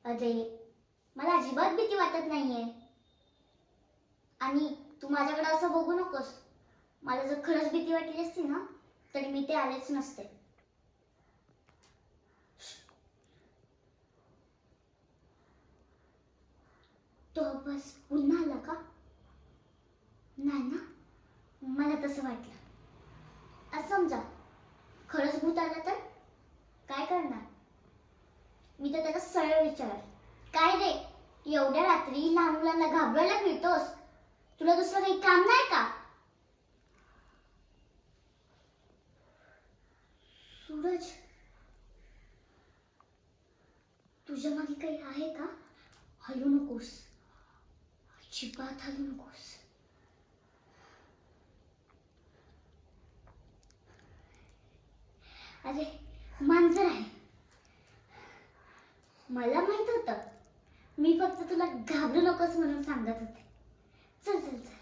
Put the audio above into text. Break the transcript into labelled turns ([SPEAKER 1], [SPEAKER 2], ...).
[SPEAKER 1] अरे मला अजिबात भीती वाटत नाहीये. आणि तू माझ्याकडे असं बघू नकोस. मला जर खरंच भीती वाटली असती ना तरी मी ते आलेच नसते. तो बस पुन्हा आला का? नाही ना, मला तसं वाटलं. असं समजा खरंच भूत आलं तर काय करणार? मी तर त्याला सरळ विचारल, काय रे एवढ्या रात्री लहान मुलांना घाबरायला फिरतोस? तुला दुसरं काही काम नाही का? सूरज, तुझ्या मागे काही आहे का? हलू नकोस, अजिबात हलू नकोस. अरे मांजर आहे. मला माहित होतं. मी फक्त तुला घाबरू नकोस म्हणून सांगत होते. चल चल चल.